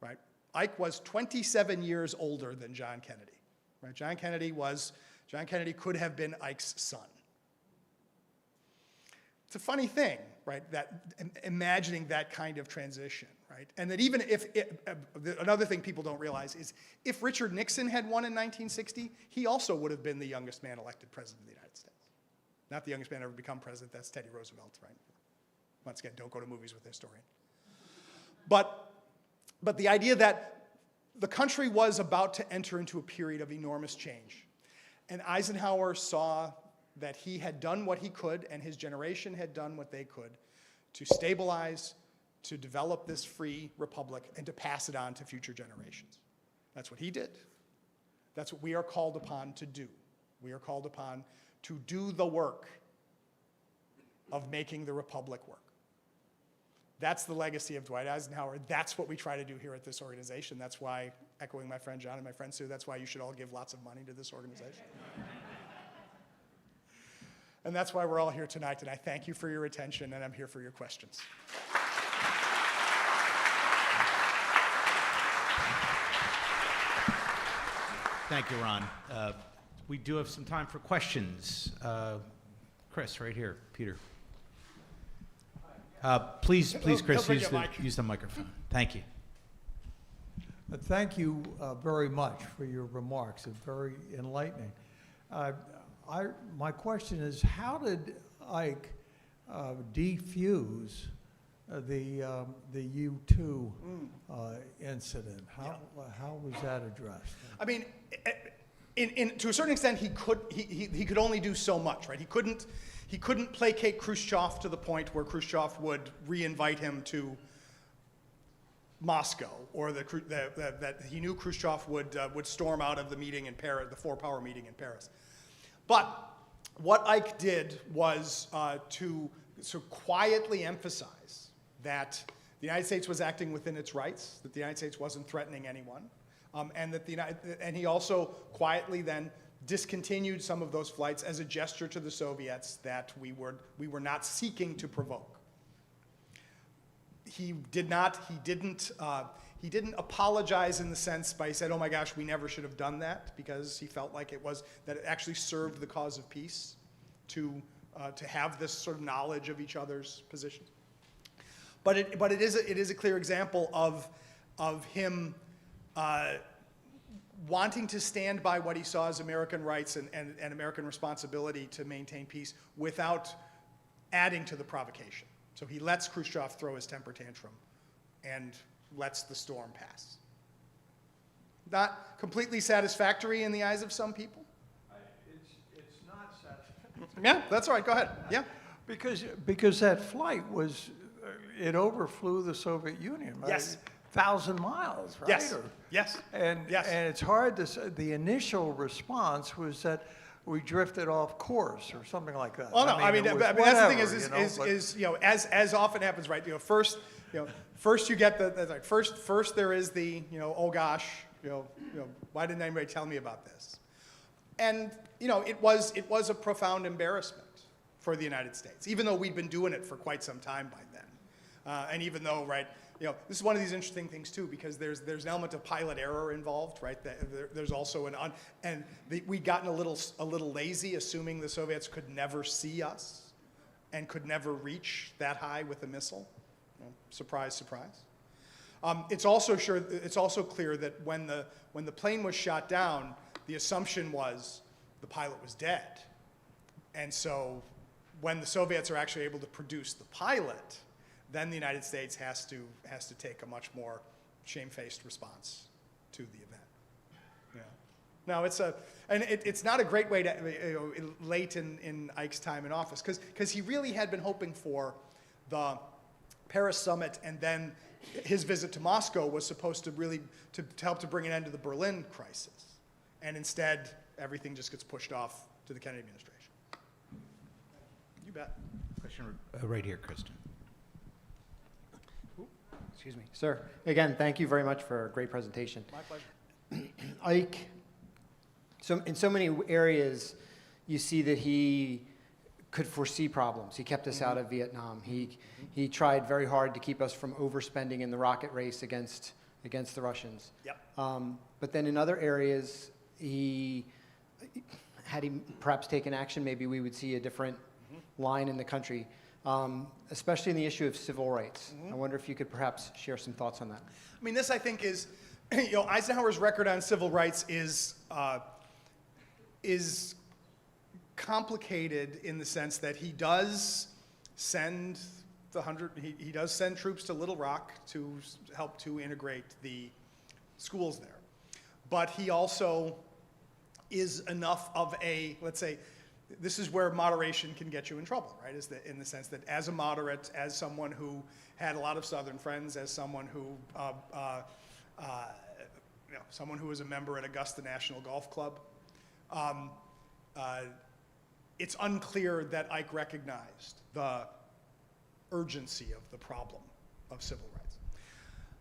right? Ike was 27 years older than John Kennedy, right? John Kennedy could have been Ike's son. It's a funny thing, right, that imagining that kind of transition, right? And that even if, another thing people don't realize is if Richard Nixon had won in 1960, he also would have been the youngest man elected president of the United States. Not the youngest man ever become president, that's Teddy Roosevelt, right? Once again, don't go to movies with a historian. But the idea that the country was about to enter into a period of enormous change. And Eisenhower saw that he had done what he could, and his generation had done what they could to stabilize, to develop this free republic, and to pass it on to future generations. That's what he did. That's what we are called upon to do. We are called upon to do the work of making the republic work. That's the legacy of Dwight Eisenhower. That's what we try to do here at this organization. That's why, echoing my friend John and my friend Sue, that's why you should all give lots of money to this organization. And that's why we're all here tonight, and I thank you for your attention, and I'm here for your questions. Thank you, Ron. We do have some time for questions. Chris, right here. Peter. Please, Chris, use the microphone. Thank you. Thank you very much for your remarks. It's very enlightening. My question is, how did Ike defuse the U-2 incident? How was that addressed? I mean, to a certain extent, he could only do so much, right? He couldn't placate Khrushchev to the point where Khrushchev would re-invite him to Moscow, or that he knew Khrushchev would storm out of the meeting in Paris, the four-power meeting in Paris. But what Ike did was to sort of quietly emphasize that the United States was acting within its rights, that the United States wasn't threatening anyone, and he also quietly then discontinued some of those flights as a gesture to the Soviets that we were not seeking to provoke. He didn't apologize in the sense by saying, "Oh my gosh, we never should have done that," because he felt like that it actually served the cause of peace to have this sort of knowledge of each other's positions. But it is a clear example of him wanting to stand by what he saw as American rights and American responsibility to maintain peace without adding to the provocation. So he lets Khrushchev throw his temper tantrum and lets the storm pass. Not completely satisfactory in the eyes of some people? It's not satisfactory. Yeah, that's all right. Go ahead. Yeah. Because that flight was, it overflew the Soviet Union, right? Yes. 1,000 miles, right? Yes. Yes. And Yes. and it's hard to say. The initial response was that we drifted off course or something like that. Oh no, I mean, it was that's the thing whatever, is as often happens, right? First you get the first there is the oh gosh, why didn't anybody tell me about this? And it was a profound embarrassment for the United States, even though we'd been doing it for quite some time by then, and even though this is one of these interesting things too, because there's an element of pilot error involved, right? There's also we'd gotten a little lazy, assuming the Soviets could never see us and could never reach that high with a missile. Surprise, surprise. It's also clear that when the plane was shot down, the assumption was the pilot was dead, and so when the Soviets are actually able to produce the pilot, then the United States has to take a much more shamefaced response to the event. Yeah. Now it's not a great way to late in Ike's time in office, because he really had been hoping for the Paris summit, and then his visit to Moscow was supposed to really to help to bring an end to the Berlin crisis, and instead everything just gets pushed off to the Kennedy administration. You bet. Question right here, Kristen. Excuse me. Sir, again, thank you very much for a great presentation. My pleasure. Ike, in so many areas, you see that he could foresee problems. He kept us out of Vietnam. He tried very hard to keep us from overspending in the rocket race against the Russians. Yep. But then in other areas, had he perhaps taken action, maybe we would see a different line in the country. Especially in the issue of civil rights. I wonder if you could perhaps share some thoughts on that. I mean, this I think is, Eisenhower's record on civil rights is complicated in the sense that he does send he does send troops to Little Rock to help to integrate the schools there, but he also is enough of a, let's say, this is where moderation can get you in trouble, right? In the sense that as a moderate, as someone who had a lot of Southern friends, as someone who, someone who was a member at Augusta National Golf Club, it's unclear that Ike recognized the urgency of the problem of civil rights.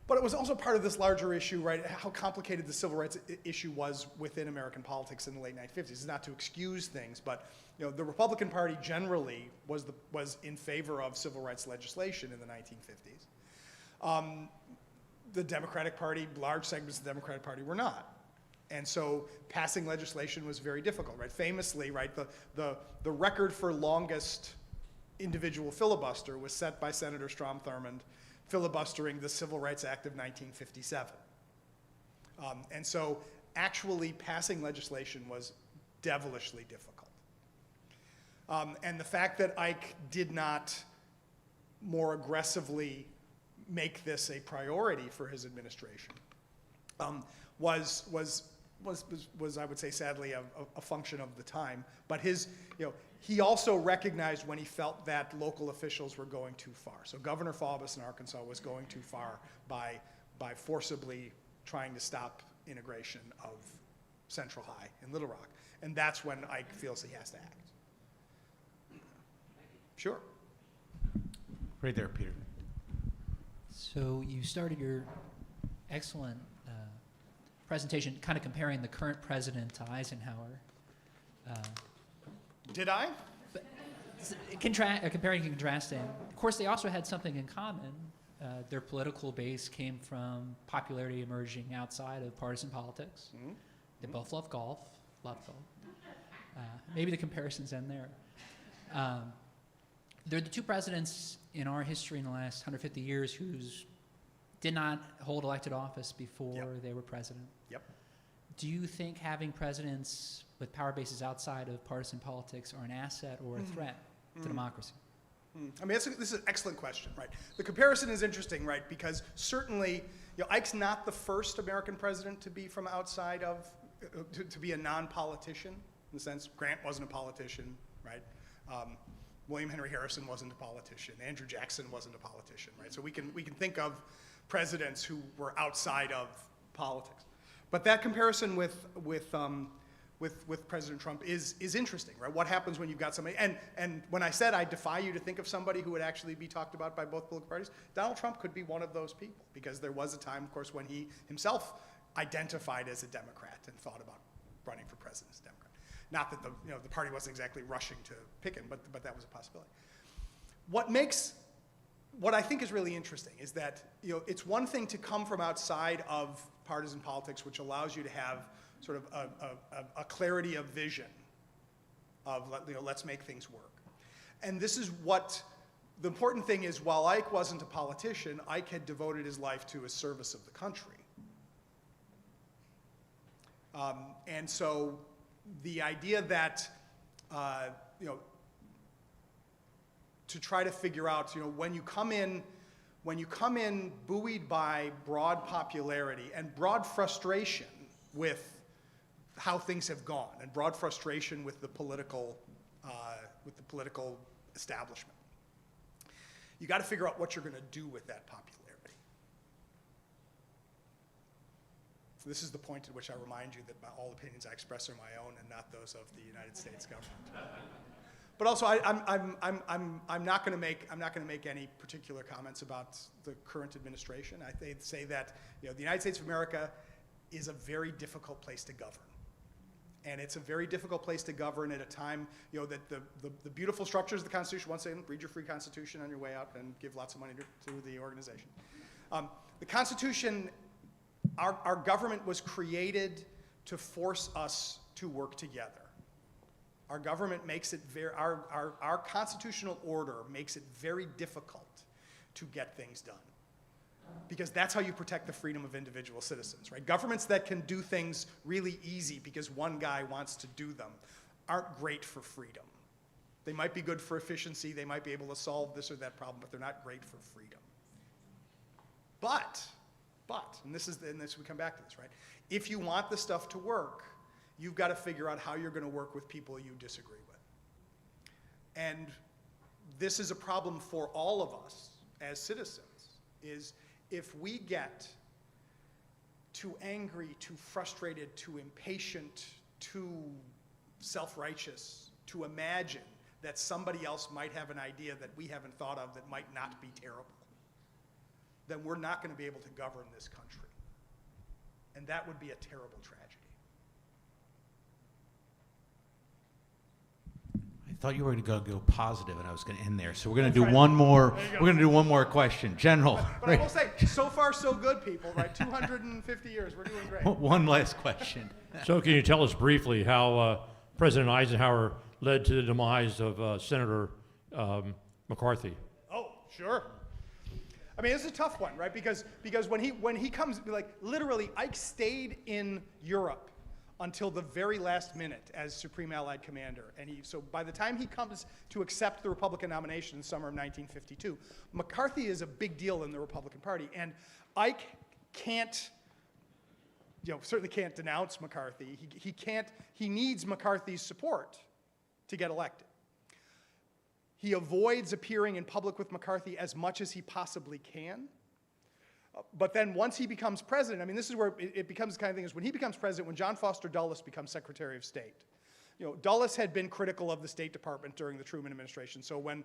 But it was also part of this larger issue, right? How complicated the civil rights issue was within American politics in the late 1950s. It's not to excuse things, but the Republican Party generally was in favor of civil rights legislation in the 1950s. The Democratic Party, large segments of the Democratic Party, were not, and so passing legislation was very difficult, right? Famously, right, the record for longest individual filibuster was set by Senator Strom Thurmond, filibustering the Civil Rights Act of 1957. And so actually passing legislation was devilishly difficult. And the fact that Ike did not more aggressively make this a priority for his administration was I would say, sadly, a function of the time. But he also recognized when he felt that local officials were going too far. So Governor Faubus in Arkansas was going too far by forcibly trying to stop integration of Central High in Little Rock. And that's when Ike feels he has to act. Sure. Right there, Peter. So you started your excellent presentation kind of comparing the current president to Eisenhower. Did I? Comparing and contrasting. Of course, they also had something in common. Their political base came from popularity emerging outside of partisan politics. Mm-hmm. They both loved golf. Maybe the comparisons end there. They're the two presidents in our history in the last 150 years who did not hold elected office before they were president. Yep. Do you think having presidents with power bases outside of partisan politics are an asset or a threat to democracy? I mean, this is an excellent question, right? The comparison is interesting, right? Because certainly, Ike's not the first American president to be from outside of, to be a non-politician, in the sense Grant wasn't a politician, right? William Henry Harrison wasn't a politician. Andrew Jackson wasn't a politician, right? So we can think of presidents who were outside of politics. But that comparison with President Trump is interesting, right? What happens when you've got somebody, and when I said I defy you to think of somebody who would actually be talked about by both political parties, Donald Trump could be one of those people, because there was a time, of course, when he himself identified as a Democrat and thought about running for president as a Democrat. Not that the party wasn't exactly rushing to pick him, but that was a possibility. What I think is really interesting is that it's one thing to come from outside of partisan politics, which allows you to have sort of a clarity of vision of let's make things work. And this is what the important thing is. While Ike wasn't a politician, Ike had devoted his life to a service of the country. And so the idea that to try to figure out, when you come in buoyed by broad popularity and broad frustration with how things have gone, and broad frustration with the political establishment, you got to figure out what you're going to do with that popularity. So this is the point at which I remind you that all opinions I express are my own and not those of the United States government. But also, I'm not going to make any particular comments about the current administration. I say that the United States of America is a very difficult place to govern, and it's a very difficult place to govern at a time that the beautiful structures of the Constitution. Once again, read your free Constitution on your way out and give lots of money to the organization. The Constitution, our government was created to force us to work together. Our government makes it our constitutional order makes it very difficult to get things done, because that's how you protect the freedom of individual citizens, right? Governments that can do things really easy because one guy wants to do them aren't great for freedom. They might be good for efficiency, they might be able to solve this or that problem, but they're not great for freedom. But, and this we come back to this, right? If you want the stuff to work, you've got to figure out how you're going to work with people you disagree with. And this is a problem for all of us as citizens, is if we get too angry, too frustrated, too impatient, too self-righteous, to imagine that somebody else might have an idea that we haven't thought of that might not be terrible, then we're not going to be able to govern this country. And that would be a terrible tragedy. I thought you were going to go positive, and I was going to end there. So we're going to do one more. We're going to do one more question, General. But I will say, so far so good, people. Right, 250 years, we're doing great. One last question. So, can you tell us briefly how President Eisenhower led to the demise of Senator McCarthy? Oh, sure. I mean, it's a tough one, right? Because when he comes, like literally, Ike stayed in Europe until the very last minute as Supreme Allied Commander. And so by the time he comes to accept the Republican nomination in the summer of 1952, McCarthy is a big deal in the Republican Party. And Ike can't, certainly can't denounce McCarthy. He needs McCarthy's support to get elected. He avoids appearing in public with McCarthy as much as he possibly can. But then once he becomes president, I mean, this is where it becomes the kind of thing is when he becomes president, when John Foster Dulles becomes Secretary of State. Dulles had been critical of the State Department during the Truman administration. So when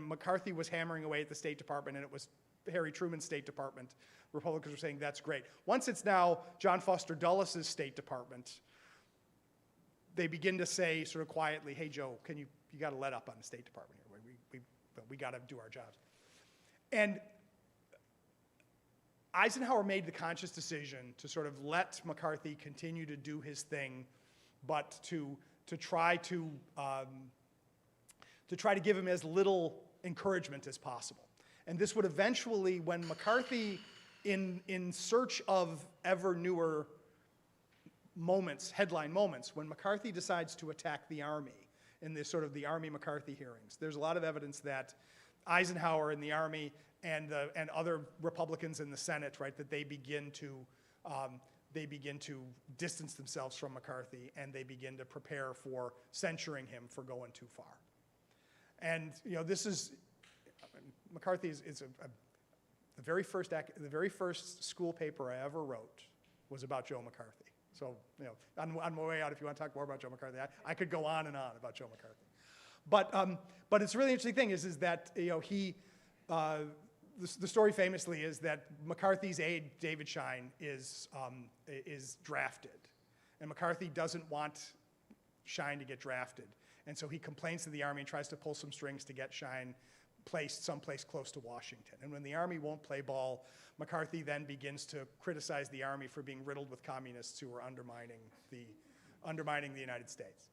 McCarthy was hammering away at the State Department and it was Harry Truman's State Department, Republicans were saying, that's great. Once it's now John Foster Dulles' State Department, they begin to say sort of quietly, hey, Joe, you got to let up on the State Department here. We got to do our jobs. And Eisenhower made the conscious decision to sort of let McCarthy continue to do his thing, but to try to give him as little encouragement as possible. And this would eventually, when McCarthy, in search of ever newer moments, headline moments, when McCarthy decides to attack the Army in this sort of the Army-McCarthy hearings, there's a lot of evidence that Eisenhower in the Army and other Republicans in the Senate, right, that they begin to distance themselves from McCarthy, and they begin to prepare for censuring him for going too far. And McCarthy is the very first school paper I ever wrote was about Joe McCarthy. So, on my way out, if you want to talk more about Joe McCarthy, I could go on and on about Joe McCarthy. But it's a really interesting thing is that, the story famously is that McCarthy's aide, David Schein, is drafted. And McCarthy doesn't want Schein to get drafted. And so he complains to the Army and tries to pull some strings to get Schein placed someplace close to Washington. And when the Army won't play ball, McCarthy then begins to criticize the Army for being riddled with communists who are undermining the United States.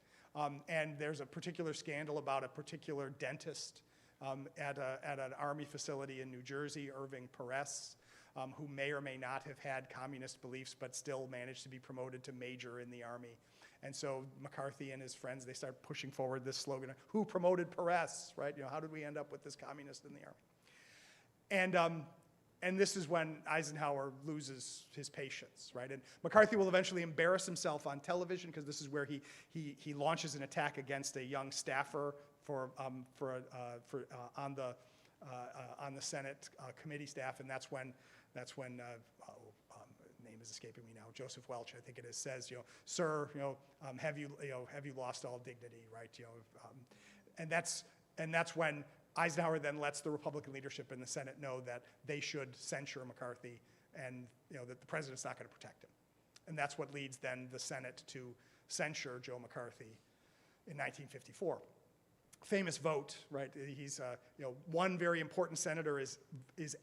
And there's a particular scandal about a particular dentist at an Army facility in New Jersey, Irving Perez, who may or may not have had communist beliefs but still managed to be promoted to major in the Army. And so McCarthy and his friends, they start pushing forward this slogan, who promoted Perez, right? How did we end up with this communist in the Army? And this is when Eisenhower loses his patience, right? And McCarthy will eventually embarrass himself on television because this is where he launches an attack against a young staffer on the Senate committee staff, and that's when name is escaping me now, Joseph Welch, I think it is, says, sir, have you lost all dignity, right? And that's when Eisenhower then lets the Republican leadership in the Senate know that they should censure McCarthy and that the president's not going to protect him. And that's what leads then the Senate to censure Joe McCarthy in 1954. Famous vote, right? He's, one very important senator is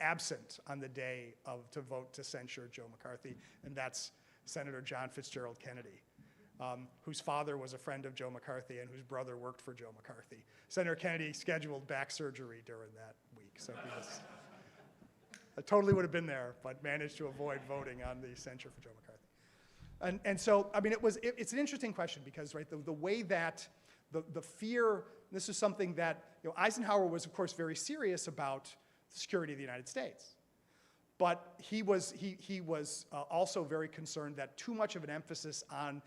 absent on the day to vote to censure Joe McCarthy, and that's Senator John Fitzgerald Kennedy, whose father was a friend of Joe McCarthy and whose brother worked for Joe McCarthy. Senator Kennedy scheduled back surgery during that week, so he was, I totally would have been there, but managed to avoid voting on the censure for Joe McCarthy. And so, I mean, it's an interesting question because, right, the way that the fear, this is something that, Eisenhower was, of course, very serious about the security of the United States. But he was also very concerned that too much of an emphasis on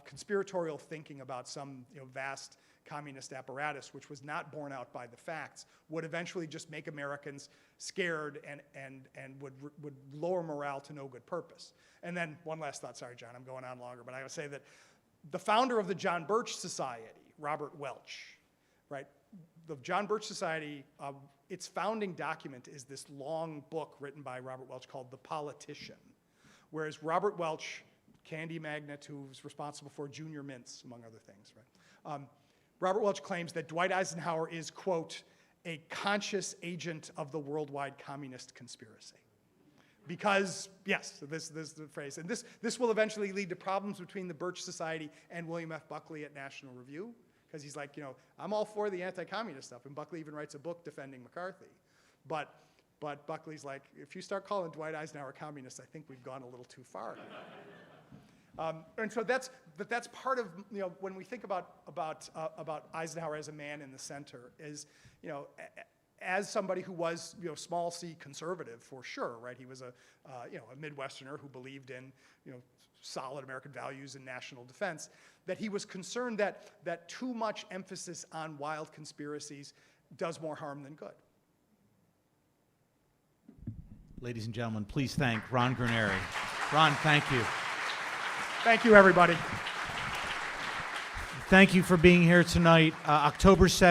conspiratorial thinking about some vast communist apparatus, which was not borne out by the facts, would eventually just make Americans scared and would lower morale to no good purpose. And then one last thought, sorry, John, I'm going on longer, but I gotta say that the founder of the John Birch Society, Robert Welch, right? The John Birch Society, its founding document is this long book written by Robert Welch called The Politician, whereas Robert Welch, candy magnate who was responsible for Junior Mints, among other things, right? Robert Welch claims that Dwight Eisenhower is, quote, a conscious agent of the worldwide communist conspiracy. Because, yes, this is the phrase, and this will eventually lead to problems between the Birch Society and William F. Buckley at National Review, because he's like, I'm all for the anti-communist stuff, and Buckley even writes a book defending McCarthy. But Buckley's like, if you start calling Dwight Eisenhower communist, I think we've gone a little too far. And so that's part of, when we think about Eisenhower as a man in the center, is, as somebody who was, small c conservative for sure, right? He was a Midwesterner who believed in, solid American values and national defense, that he was concerned that too much emphasis on wild conspiracies does more harm than good. Ladies and gentlemen, please thank Ron Granieri. Ron, thank you. Thank you, everybody. Thank you for being here tonight. October 7th.